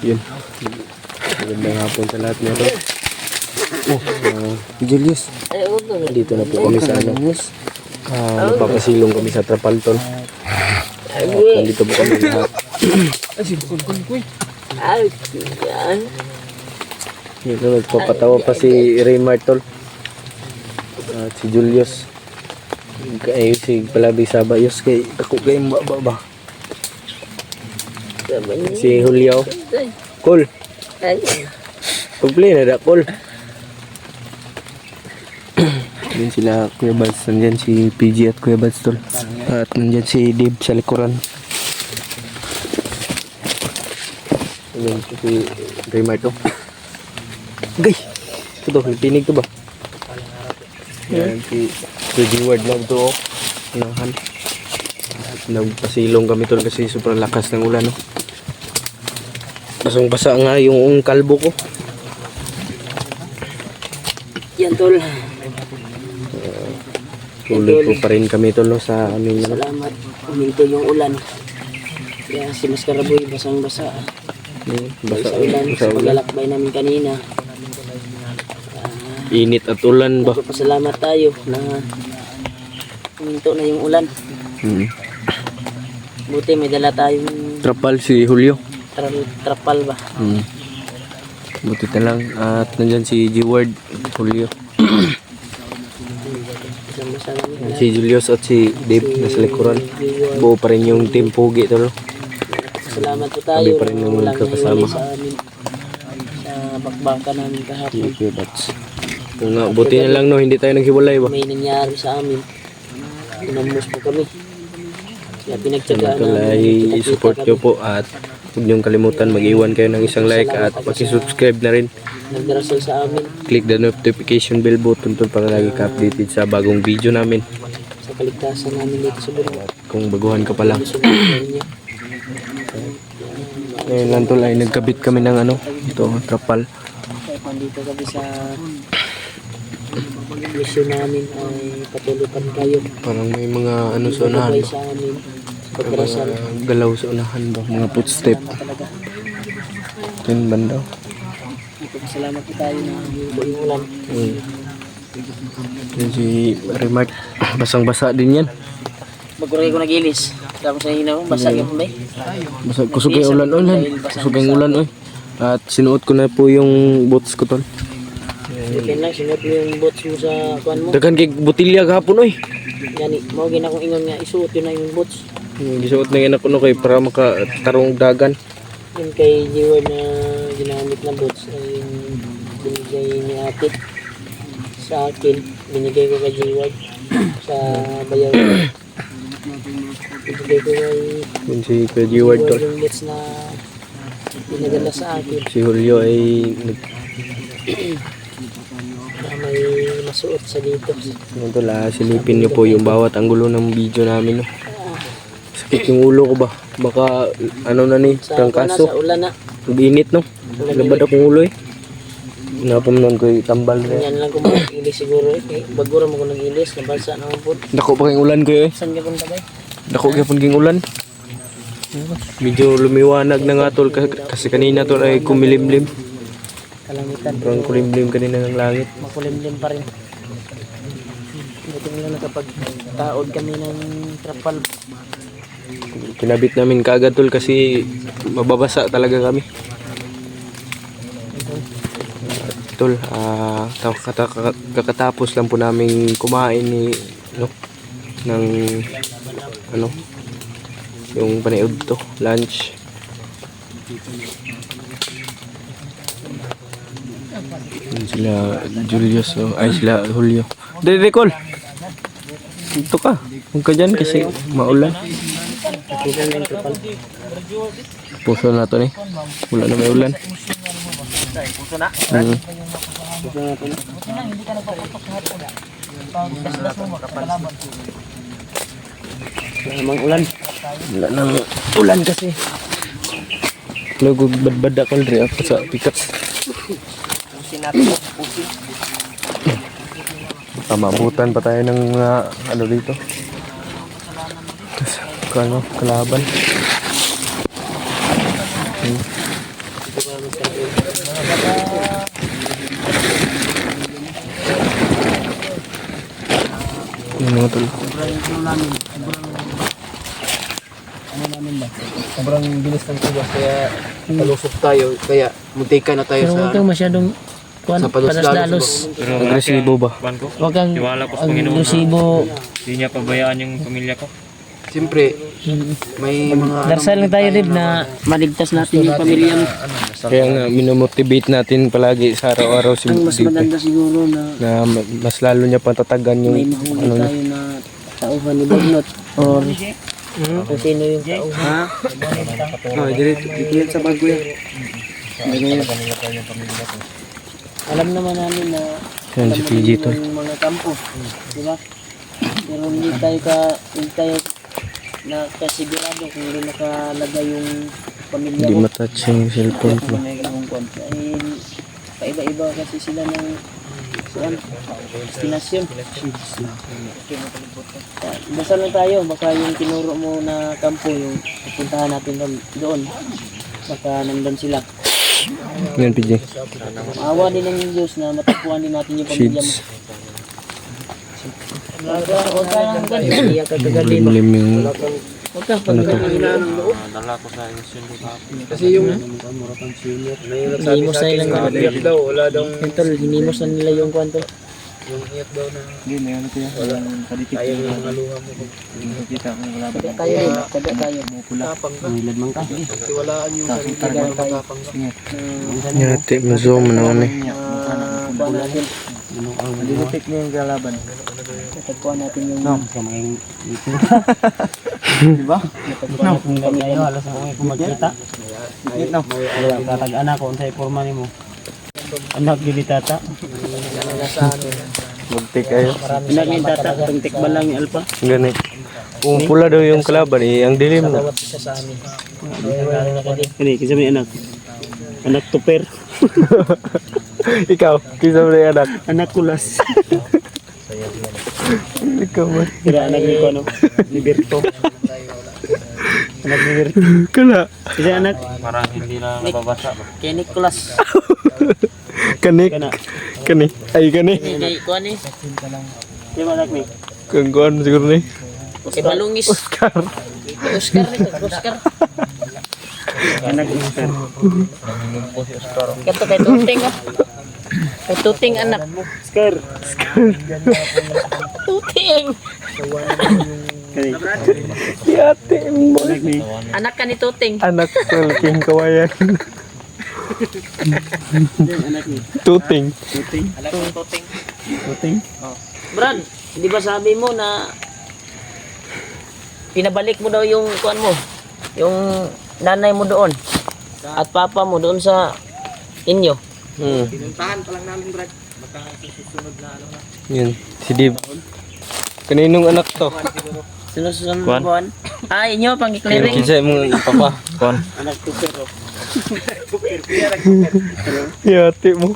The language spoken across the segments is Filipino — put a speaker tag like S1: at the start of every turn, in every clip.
S1: Yun. Magandang hapon sa lahat mga tol. Julius. Dito na po kami sa ano. Nagpapasilong kami sa Trapal tol. Nandito po kami lahat. Dito nagpapatawa pa si Raymar tol. At si Julius. Kaya si Palabi Sabayos kay ako kay ba. Si Julio. Cool. Pag-play na da, Cool. Yan sila Kuya Bads. Nandyan si PG at Kuya Bads tol. At nandyan si Dave sa likuran. Nandyan si Raymar to. Gay! Ito to, nagtinig to ba? Yan si Ward lang to. Unahan. Nagpasilong kami tol kasi sobrang lakas ng ulan. No? Basang basa nga yung kalbo ko.
S2: Yan tol.
S1: Tuloy po pa rin kami tol no, sa aming
S2: salamat. Uminto yung ulan. Kaya si Maskaraboy basang basa.
S1: basa
S2: Sa ulan. Sa paglalakbay namin kanina.
S1: Init at ulan ba?
S2: Pasalamat tayo na uminto na yung ulan. Buti may dala tayong
S1: Trapal si Julio.
S2: trapal ba?
S1: Buti na lang. At nandyan si G-Ward, Julio. Si Julius at si Dave nasa likuran. Buo pa rin yung team Pugi tol.
S2: Salamat po tayo.
S1: Kami pa rin yung magkakasama.
S2: Sa amin. Sa bakbaka namin kahapon.
S1: Okay, that's... Kung nga, buti na lang no, hindi tayo naghiwalay ba?
S2: May nangyari sa amin. Pinamos po kami. Kaya pinagtsagaan
S1: Ay i-support nyo po at huwag niyong kalimutan mag-iwan kayo ng isang like at mag-subscribe na rin.
S2: Nagdarasal sa amin.
S1: Click the notification bell button tol para lagi ka updated sa bagong video namin.
S2: Sa kaligtasan namin dito sa Buro.
S1: Kung baguhan ka pa lang.
S2: Ngayon
S1: Ngayon lang tol ay nagkabit kami ng ano, ito, trapal.
S2: nandito kami sa mission namin ay patulukan kayo.
S1: Parang may mga ano sa unahan
S2: Sabay
S1: ba?
S2: sa amin.
S1: Mga
S2: Pagdarasal.
S1: galaw sa unahan ba? Mga footstep.
S2: Talaga.
S1: Ito yung banda.
S2: Salamat po tayo na yung ulan.
S1: Yan si Remark. Basang-basa din yan.
S2: Magkuray ko nag-ilis. Tapos sa hinaw, basa yung bay.
S1: Basa, kusog yung ulan. Kusog yung ulan. At sinuot ko na po yung boots ko tol.
S2: Depende lang, sinot mo yung boots mo sa kuan mo.
S1: Dagan kay botilya gahapon oy.
S2: Gani, mo gina kong ingon nga isuot yun na yung boots.
S1: Gisuot na yan ako no kay para makatarong dagan.
S2: Yung kay Jiwa na ginamit na boots ay yung binigay ni ate sa akin. Binigay ko kay Jiwa sa bayaw. Binigay ko kay
S1: Yun si Kuya G-Ward tol.
S2: yung boots na pinadala sa akin.
S1: Si Julio ay
S2: Na may masuot sa dito.
S1: ano tol, silipin niyo po yung bawat anggulo ng video namin no. Sakit yung ulo ko ba? Baka ano na ni,
S2: Sa kuan na,
S1: trangkaso.
S2: sa ulan na.
S1: Mag-init no. Labad akong ulo eh. Napamnon ko yung tambal rin.
S2: Yan lang ko mag-ilis siguro eh. Bagura mo ko nag-ilis. Nabalsa naman po.
S1: Dako pa kayong ulan ko eh.
S2: Saan ka kong tabay?
S1: Dako gyapon king ulan. Medyo lumiwanag na nga tol kasi kanina tol ay kumilimlim.
S2: Kalangitan.
S1: Parang kulimlim kanina ng langit.
S2: Makulimlim pa rin. Buti nga nakapag-taod kami ng trapal.
S1: Kinabit namin kaagad tol kasi mababasa talaga kami. Tol, kakatapos lang po namin kumain ni no ng ano yung panaod to, lunch. Yun sila Julius ay sila Julio. Dede Col. Dito ka. Huwag ka dyan kasi maulan.
S2: Nakita na yung trapal.
S1: Puso na to ni. Wala na may ulan.
S2: Puso na?
S1: Hmm.
S2: Puso na ito na. Wala namang ulan.
S1: Wala nang ulan kasi. Lugog badbad ako rin ako sa pickups.
S2: Pusin natin. Pusin.
S1: Mabutan pa tayo ng mga ano dito. Kalaban. Yung mga tol.
S3: Sobrang bilis ng tugas kaya talusok tayo. Kaya muntikan na tayo
S2: Pero huwag kang masyadong
S3: sa palos-dalos.
S2: palas-dalos.
S1: Agresibo ba?
S4: Kuan ko.
S2: Huwag kang
S4: Tiwala ko sa Panginoon na
S2: agresibo.
S4: hindi niya pabayaan yung pamilya ko.
S3: Siyempre, may mga
S2: Darsal lang tayo, Dib, na maligtas natin yung pamilya mo.
S1: Kaya nga, minomotivate natin palagi sa araw-araw si
S2: Ang mas
S1: Dib.
S2: maganda siguro na
S1: Mas lalo niya patatagan yung
S2: may mahuli
S1: ano niya.
S2: tayo na tauhan ni Bagnot or kung sino yung tauhan.
S3: Oh, diret sa bago yan.
S2: Alam naman namin na
S1: Yan si PG tol.
S2: yung mga kampo, di ba? Pero hindi tayo nakasigurado kung hindi nakalagay yung pamilya
S1: Hindi
S2: mo.
S1: matouch yung cellphone ko.
S2: Dahil paiba-iba kasi sila ng destinasyon. Dasal lang tayo, baka yung tinuro mo na kampo, yung pupuntahan natin doon. Baka nandun sila.
S1: Yan PG.
S2: Maawa din ng Diyos na matagpuan din natin yung pamilya mo.
S1: Sheets.
S2: Huwag ka lang ganyan, iyak ka kagaling.
S1: Limlim yung
S2: Huwag ka pagkakalin.
S4: Dala ko sa sundo ka.
S3: Kasi yung
S2: Hinimos na nilang
S3: iyak daw, wala daw
S2: ito, hinimos na nila yung kwanto.
S3: yung iyak daw na
S4: Hindi, meron ko yan. Wala nang kalitik.
S3: ayaw yung mga luha mo.
S4: Kita ko wala ba.
S2: Kada tayo.
S3: Tapang ka.
S2: Milad man ka.
S3: Tiwalaan yung sarili mo na magkapang ka.
S1: yate, mazoom naman eh.
S2: Kuha natin.
S4: Kalitik niya yung kalaban.
S2: Natagpuan natin yung
S4: Diba?
S2: natagpuan natin yung pamilya.
S4: Halos ako kung magkita. Ito. Wala katag-anak ko unsay porma nimo. Anak gili tata.
S1: Magtik kayo.
S2: Anak ni tata, tungtik ba lang yung alpa?
S1: Ganit. Kung pula daw yung kalaban eh, ang dilim na.
S2: Bawat isa sa amin.
S4: Kani kinsa may anak? Anak tuper.
S1: Ikaw, kisa mo na yung anak.
S4: Anak kulas.
S1: Ikaw ba?
S4: Kira anak ni ko ano? Ni Berto. Anak ni Berto.
S1: Kala.
S4: Kasi anak parang hindi na nababasa.
S2: Kay Nicholas.
S1: Kanik. Kani. Ay, kani.
S2: Kay kuha ni.
S4: Yung anak ni.
S1: Kung kuhan siguro ni.
S2: Kay Balungis.
S1: Oscar.
S2: Oscar ni. Oscar.
S4: Anak ni Oscar.
S2: Kato kay Tuting ah. Kay Tuting anak.
S4: Oscar.
S2: Tuting.
S4: Kani.
S1: Yate mo.
S4: Anak ni.
S2: Anak ka ni Tuting.
S1: Anak king kawayan.
S4: Anak ni.
S1: Tuting.
S4: Tuting.
S2: Anak ni Tuting.
S4: Tuting.
S2: Brad, hindi ba sabi mo na pinabalik mo daw yung kuan mo? Yung nanay mo doon at papa mo doon sa inyo.
S3: Pinuntahan pa lang namin, Brad. Baka susunod na ano na.
S1: Yan. Si Dib. Kaninong anak to?
S2: Sinusunod buwan. Ah, inyo pang
S1: Yung
S2: i-clearing.
S1: kisa mong papa. Kuhan.
S4: Anak tuper.
S1: Yate mo.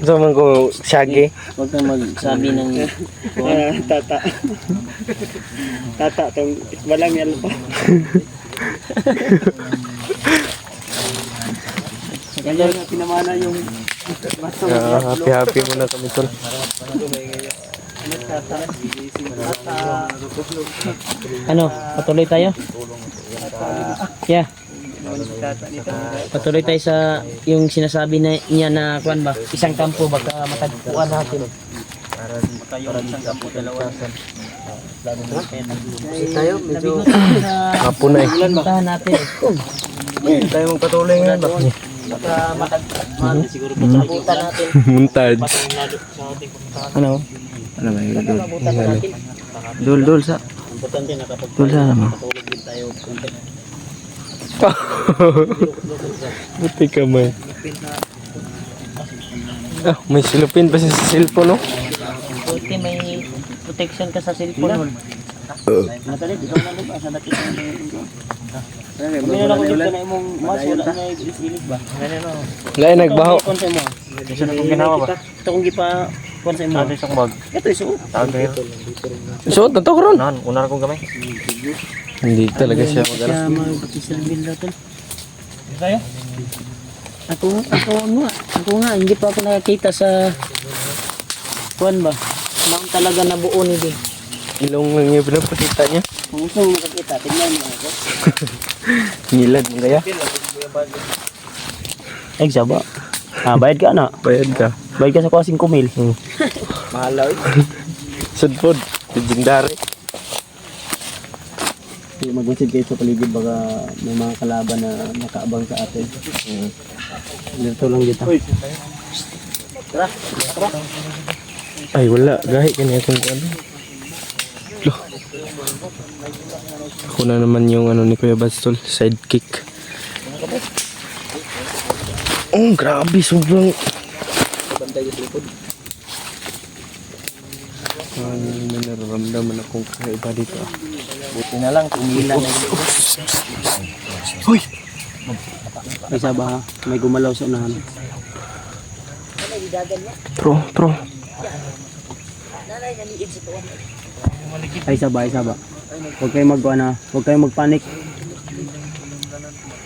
S1: Sama ko syagi.
S2: Huwag kang magsabi ng
S4: Tata. Tata tong balang yan pa. Kaya nga pinamana yung
S1: Happy muna kami tol.
S2: ano, patuloy tayo? Yeah. Patuloy tayo sa yung sinasabi na niya na kuan ba? Isang kampo baka matagpuan natin. Para isang kampo dalawa.
S3: Tayo, medyo
S1: Hapon na eh.
S2: Puntahan natin.
S3: tayo magpatuloy ngayon ba?
S2: Baka matagpuan siguro pagkabutan natin.
S1: Muntaj.
S3: Ano? Ano ba yun?
S2: Pagkabutan natin.
S3: Dul sa.
S2: Importante nakapag
S3: Dul sa naman.
S2: patulog din tayo.
S1: Buti ka man. Ah, may silupin pa sa cellphone, no?
S2: Buti may protection ka sa cellphone. Natali, ikaw na ba? Sa dati Meron ako dito na imong mas wala na ilis-ilis ba?
S1: Lay nagbaho.
S2: Konsa mo.
S4: Isa na kong ginawa ba?
S2: Ito kong gipa konsa mo.
S4: Ano isang bag?
S2: Ito iso.
S4: Tawag kayo.
S1: Suot na to karon.
S4: Nan, una kong gamay.
S1: Hindi talaga siya magana.
S2: Siya magpakisalbil daw tol.
S4: Tayo?
S2: Ako nga, hindi pa ako nakakita sa kuwan ba? Bang talaga nabuo ni din.
S1: Ilong lang yung pinapakita niya.
S2: Kung gusto mo makakita, tingnan mo ako.
S1: Ngilad mo kaya?
S4: Ay, saba. Bayad ka na.
S1: Bayad ka.
S4: Bayad ka sa kuha 5,000.
S3: Mahalaw.
S1: Sudpod. Legendary.
S4: Magmasid kayo sa paligid baka may mga kalaban na nakaabang sa atin. Dito lang dito.
S1: Ay, wala. Gahi ka niya kung ano. Loh. Ako na naman yung ano ni Kuya Bastol. Sidekick. Oh, grabe. Sobrang... May nararamdaman akong kakaiba dito.
S2: Buti na lang, tumilan na dito.
S1: Hoy!
S4: Ay, saba. May gumalaw sa unahan.
S1: Tro.
S4: Ay, saba. Huwag kayong huwag kayong magpanik.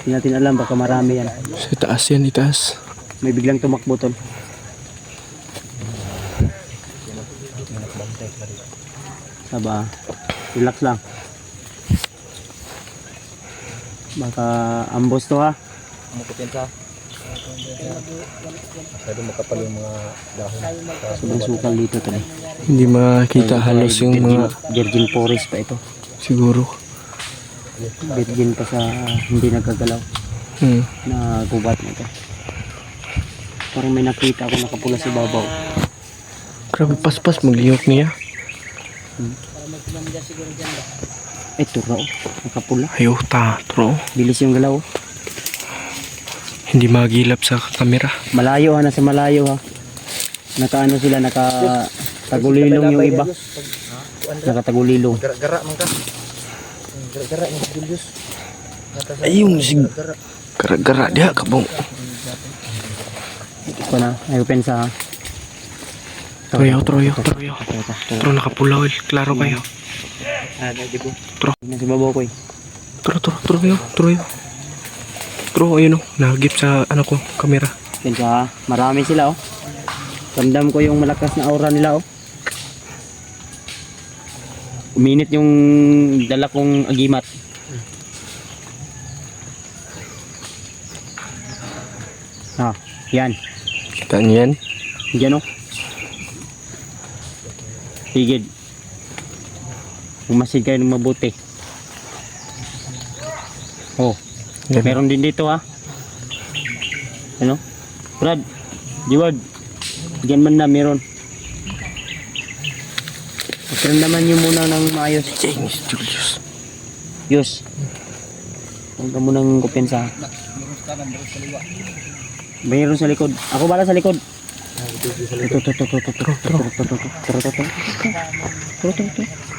S4: Hindi natin alam, baka marami yan.
S1: Sa taas yan, itaas.
S4: May biglang tumakbo tol. Saba. Relax lang. Baka ambos to ha. Sobrang sukal dito tol.
S1: Hindi makita halos yung mga...
S4: Virgin forest pa ito.
S1: Siguro.
S4: Virgin pa sa hindi nagagalaw na gubat na ito. Parang may nakita ako nakapula sa babaw.
S1: Grabe paspas, magliyok niya.
S4: Ito raw, nakapula.
S1: Ayaw, tro.
S4: Bilis yung galaw.
S1: Hindi magilap sa kamera.
S4: Malayo ha, nasa malayo ha. Nakaano sila, nakatagulilong yung iba. Nakatagulilong.
S3: Gara man ka. Gara yung Julius.
S1: Ayun, si... Gara-gara dia, kabong.
S4: Ito na, ayaw pensa ha.
S1: Troyo. Tro, nakapula, well. Klaro kayo.
S4: Nasa babaw ko eh.
S1: Troyo. Tro, ayun o. Nagip sa, ano ko, kamera.
S4: Pensa ha, marami sila oh. Ramdam ko yung malakas na aura nila oh. Uminit yung dala kong agimat. Yan.
S1: Kita niyo yan?
S4: Diyan oh. Higid. Umasid kayo ng mabuti. Oh.
S1: Yan.
S4: Meron din dito ha. Ano? Brad. Jiwad. Diyan man na meron. Pakiramdaman nyo muna ng maayos.
S1: James Julius.
S4: Yus. Huwag ka munang kupensa. Mayroon sa likod. Ako bala sa likod. Ito.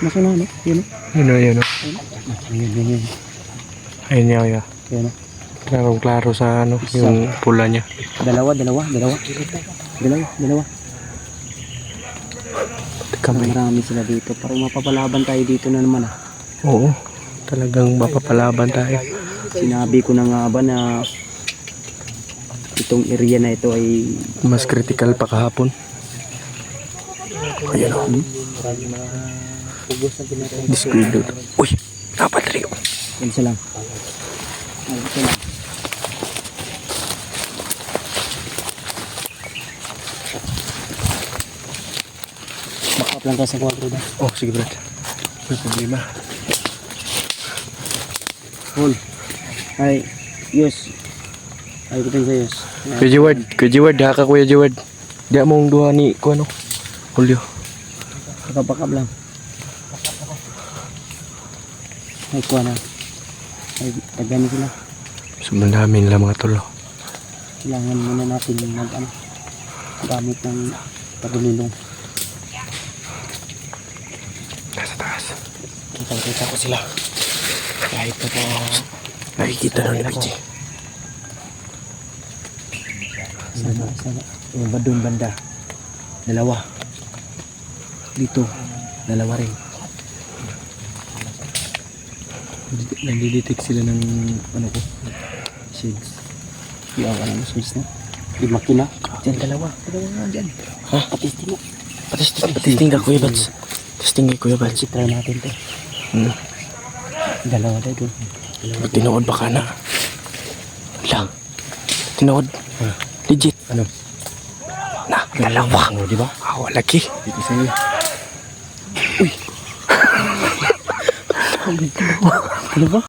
S4: Nasa na, no? Yun, no?
S1: Yun o.
S4: Yun.
S1: Ayun niya.
S4: Yun, no?
S1: Klaro sa ano, yung pula niya.
S4: Dalawa. Marami sila dito. Parang mapapalaban tayo dito na naman ah.
S1: Oo. Talagang mapapalaban tayo.
S4: Sinabi ko na nga ba na itong area na ito ay
S1: Mas critical pa kahapon. Ayan o. Disquidod. Uy! Dapat rin.
S4: isa lang. Isa lang. Back up lang ka sa kwadro na.
S1: Oh, sige Brad. May problema.
S4: Hold. Ay, Yus. Ay, kutin sa Yus.
S1: Kuya Jeward, haka Kuya Jeward. Di mong duha ni ano? Julio.
S4: Pakap lang. Ay, kuha na. Ay, tagani sila.
S1: Sobrang dami nila mga tolo.
S4: Kailangan muna natin gamit ng pagulilong.
S1: Nasa taas.
S4: Kita ko sila. Kahit pa po.
S1: Nakikita na ni PJ.
S4: Sana. Yung ba doon banda? Dalawa. Dito. Dalawa rin. Nandidetect sila ng ano ko. Shades. Yawa ka na mas na. Di makina.
S3: Diyan, dalawa. Dalawa nga dyan.
S4: Patistin mo.
S1: Patisting ka Kuya Bats. Testing kay Kuya Bats.
S4: Try natin to. Dalawa tayo doon.
S1: Tinuod ba ka na? Lang. Tinuod. Legit.
S3: Ano?
S1: Na, dalawa.
S3: Oh, di ba?
S1: Lagi.
S3: Dito sa'yo.
S4: Ano ba?